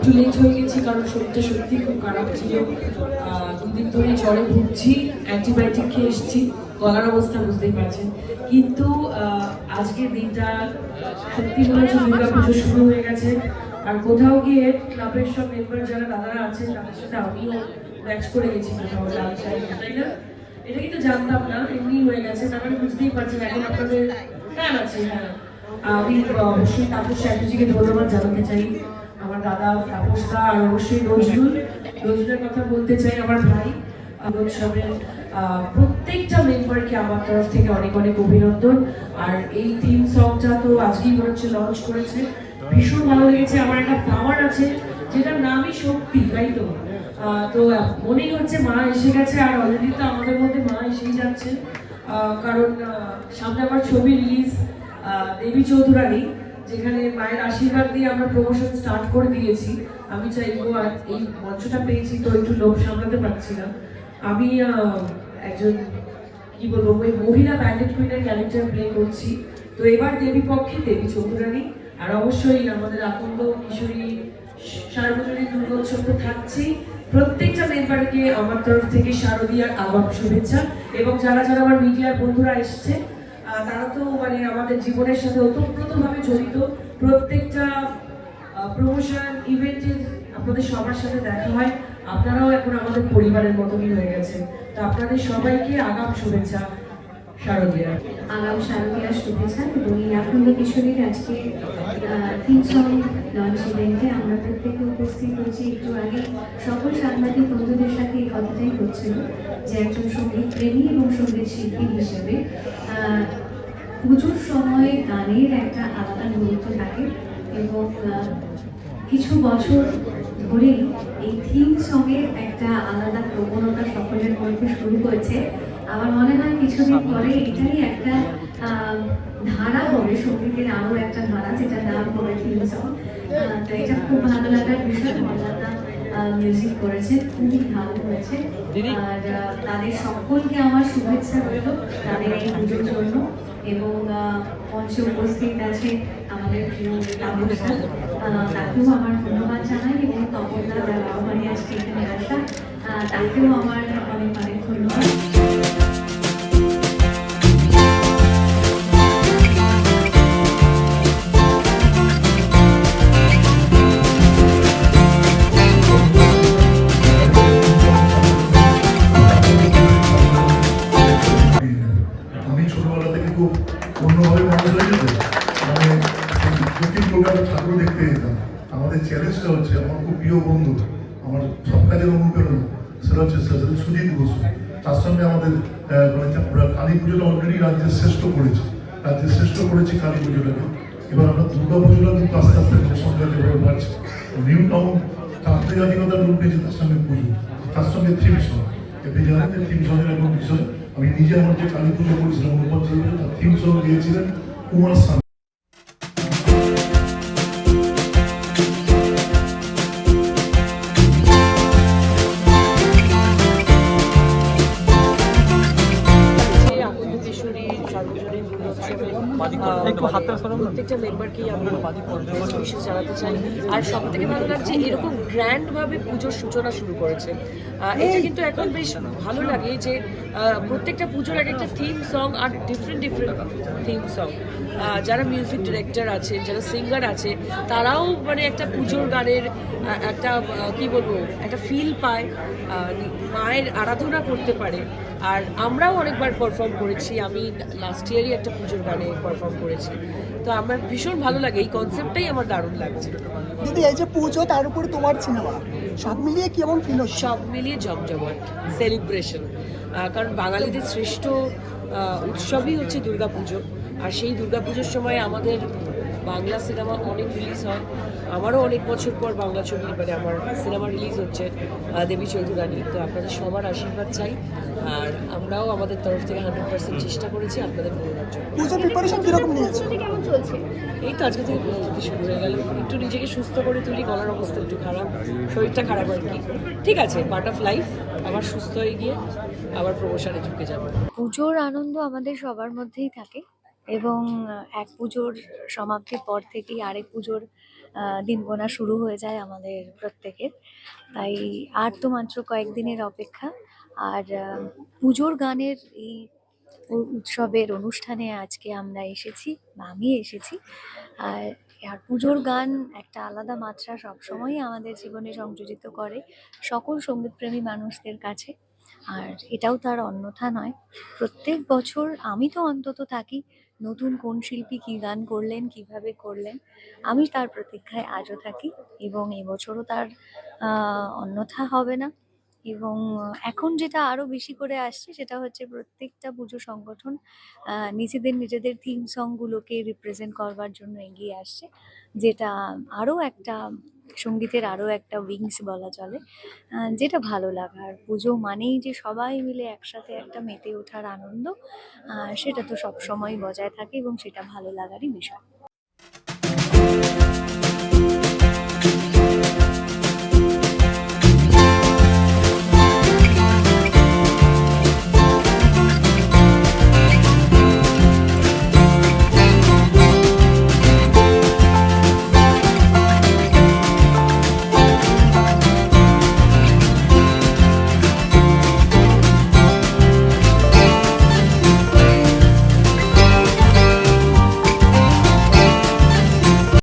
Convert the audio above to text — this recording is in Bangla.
একটু লেট হয়ে গেছি কারণ শরীরটা সত্যি খুব খারাপ ছিল। দুদিন ধরে জ্বরে ভুগছি, অ্যান্টিবায়োটিক খেয়ে এসেছি, গলার অবস্থা বুঝতেই পারছেন। কিন্তু আজকের দিনটা সত্যি মনে হচ্ছে দুর্গা পুজো শুরু হয়ে গেছে। আর কোথাও গিয়ে ক্লাবের সব মেম্বার যারা দাদারা আছেন তাদের সাথে আমিও ম্যাচ করে গেছি কোথাও লাল শাড়ি, তাই না? এটা কিন্তু জানতাম না, এমনি হয়ে গেছে। তার মানে বুঝতেই পারছেন এখন আপনাদের হ্যাঁ আছে। হ্যাঁ, আমি অবশ্যই তাপস চ্যাটার্জিকে ধন্যবাদ জানাতে চাই, আমার দাদা তাপসদা, আর অবশ্যই নজরুলের কথা বলতে চাই, আমার ভাই উৎসবের প্রত্যেকটা মেম্বারকে আমার তরফ থেকে অনেক অনেক অভিনন্দন। আর এই থিম সংটা তো আজকেই মনে হচ্ছে লঞ্চ করেছে, ভীষণ ভালো লেগেছে। আমার একটা পাওয়ার আছে যেটার নামই শক্তি, তাই তো? তো মনেই হচ্ছে মা এসে গেছে, আর অলরেডি তো আমাদের মধ্যে মা এসেই যাচ্ছে। কারণ সামনে আমার ছবি রিলিজ দেবী চৌধুরানী, যেখানে মায়ের আশীর্বাদ দিয়ে আমরা প্রমোশন স্টার্ট করে দিয়েছি। আমি চাইবো, আর এই মঞ্চটা পেয়েছি তো একটু লোভ সামলাতে পারছি না। আমি একজন কি বলবো, ওই মহিলা ব্যান্ডেড কুইনের ক্যারেক্টার প্লে করছি। তো এবার দেবী পক্ষে দেবী চৌধুরানী, আর অবশ্যই আমাদের আকন্দ কিশোরী সার্বজনীন দুর্গোৎসব তো থাকছেই। প্রত্যেকটা মেম্বারকে আমার তরফ থেকে শারদীয়ার আগাম শুভেচ্ছা। এবং যারা যারা আমার মিডিয়ার বন্ধুরা এসছে, তারা তো মানে আমাদের জীবনের সাথে ওতপ্রোতভাবে জড়িত। প্রত্যেকটা প্রমোশন ইভেন্টে আপনাদের সবার সাথে দেখা হয়, আপনারাও এখন আমাদের পরিবারের মতনই হয়ে গেছে। তো আপনাদের সবাইকে আগাম শুভেচ্ছা শারদীয়া। আগাম শারদীয়ার শুভেচ্ছা। এবং এই আকন্দ কিশোরীর আজকে থিম সং লঞ্চ ইভেন্টে আমরা প্রত্যেকে উপস্থিত হয়েছি। একটু আগে সকল সাংবাদিক বন্ধুদের সাথে এই কথাটাই হচ্ছিল যে একজন সঙ্গীত প্রেমী এবং সঙ্গীত শিল্পী হিসেবে পুজোর সময় গানের একটা আলাদা গুরুত্ব থাকে। এবং কিছু বছর ধরেই এই থিম সঙ্গের একটা আলাদা প্রবণতা সকলের মধ্যে শুরু হয়েছে। আমার মনে হয় কিছুদিন পরে এটাই একটা ধারা হবে, সঙ্গীতের আরো একটা ধারা, যেটা নাম হবে থিম সং। তো এটা খুব ভালো লাগার বিষয়। মজাদা মিউজিক করেছে, খুবই ভালো হয়েছে। আর তাদের সকলকে আমার শুভেচ্ছা রইল তাদের এই পুজোর জন্য। এবং মঞ্চে উপস্থিত আছে আমাদের প্রিয় তাপসদা, তাকেও আমার ধন্যবাদ জানাই। এবং তপনদা মানে আজকে এখানে আসা, তাকেও আমার অনেক অনেক ধন্যবাদ। আমি ছোটবেলা থেকে খুব অন্যভাবে মানুষ হয়ে যেত, মানে প্রতি প্রোগ্রামে ঠাকুর দেখতে যেতাম। আমাদের চ্যালেঞ্জটা হচ্ছে, আমার খুব প্রিয় বন্ধু, আমার সব কাজের অনুপ্রেরণা, সেটা হচ্ছে সুজিত বসু। তার সঙ্গে আমাদের মানে কালী পুজোটা অলরেডি রাজ্যের শ্রেষ্ঠ করেছি, কালী পুজোটাকে। এবার আমরা দুর্গা পুজোটা কিন্তু আস্তে আস্তে সংখ্যাতে বড় বাড়ছে। নিউ টাউন আন্তর্জাতিকতার রূপ নিয়েছে, তার সঙ্গে পুজো, তার সঙ্গে থিম সং। এতে জানেন যে থিম সঙ্গের এখন বিষয়, আমি নিজে আমার যে কালী পুজো করেছিলাম 49 তার থিম সং দিয়েছিলেন কুমার শানু। প্রত্যেকটা মেম্বারকেই আমি উইশেস জানাতে চাই। আর সব থেকে ভালো লাগছে এরকম গ্র্যান্ড ভাবে পুজোর সূচনা শুরু করেছে। এটা কিন্তু এখন বেশ ভালো লাগে যে প্রত্যেকটা পুজোর এক একটা থিম সং, আর ডিফারেন্ট থিম সং। যারা মিউজিক ডিরেক্টর আছে, যারা সিঙ্গার আছে, তারাও মানে একটা পুজোর গানের একটা কি বলবো, একটা ফিল পায়, মায়ের আরাধনা করতে পারে। আর আমরাও অনেকবার পারফর্ম করেছি, আমি লাস্ট ইয়ারই একটা পুজোর গানে পারফর্ম করেছি। তো আমার ভীষণ ভালো লাগে, এই কনসেপ্টটাই আমার দারুণ লাগছে। দিদি, এই যে পুজো, তার উপরে তোমার সিনেমা, সব মিলিয়ে কেমন ফিল হচ্ছে? সব মিলিয়ে জমজমাট সেলিব্রেশন। কারণ বাঙালিদের শ্রেষ্ঠ উৎসবই হচ্ছে দুর্গাপুজো। আর সেই দুর্গাপুজোর সময় আমাদের বাংলা সিনেমা অনেক রিলিজ হয়। আমারও অনেক বছর পর বাংলা ছবি, মানে আমার সিনেমা রিলিজ হচ্ছে দেবী চৌধুরানী। তো আপনাদের সবার আশীর্বাদ চাই, আর আমরাও আমাদের তরফ থেকে 100% চেষ্টা করেছি আপনাদের বলার জন্য। পুজোর প্রিপারেশন কিরকম নিয়েছে? কেমন চলছে? এই তো আজকে থেকে প্রস্তুতি শুরু হয়ে গেল। একটু নিজেকে সুস্থ করে তুলি, গলার অবস্থা একটু খারাপ, শরীরটা খারাপ আর কি। ঠিক আছে, পার্ট অফ লাইফ। আবার সুস্থ হয়ে গিয়ে আবার প্রমোশনে ঢুকে যাবো। পুজোর আনন্দ আমাদের সবার মধ্যেই থাকে, এবং এক পুজোর সমাপ্তির পর থেকেই আরেক পুজোর দিন গোনা শুরু হয়ে যায় আমাদের প্রত্যেকের। তাই আর তো মাত্র কয়েকদিনের অপেক্ষা। আর পুজোর গানের এই উৎসবের অনুষ্ঠানে আজকে আমরা এসেছি, বা আমি এসেছি। আর আর পুজোর গান একটা আলাদা মাত্রা সবসময়ই আমাদের জীবনে সংযোজিত করে সকল সঙ্গীতপ্রেমী মানুষদের কাছে। আর এটাও তার অন্যথা নয়। প্রত্যেক বছর আমি তো অন্তত থাকি নতুন কোন শিল্পী কী গান করলেন, কিভাবে করলেন, আমি তার প্রতীক্ষায় আজও থাকি, এবং এবছরও তার অন্যথা হবে না। এবং এখন যেটা আরো বেশি করে আসছে সেটা হচ্ছে প্রত্যেকটা পুজো সংগঠন নিজেদের থিম সং গুলোকে রিপ্রেজেন্ট করবার জন্য এগিয়ে আসছে, যেটা আরো একটা সঙ্গীতের আরো একটা উইংস বলা চলে, যেটা ভালো লাগার। পুজো মানেই যে সবাই মিলে একসাথে একটা মেতে ওঠার আনন্দ, সেটা তো সবসময় বজায় থাকে এবং সেটা ভালো লাগারই বিষয়।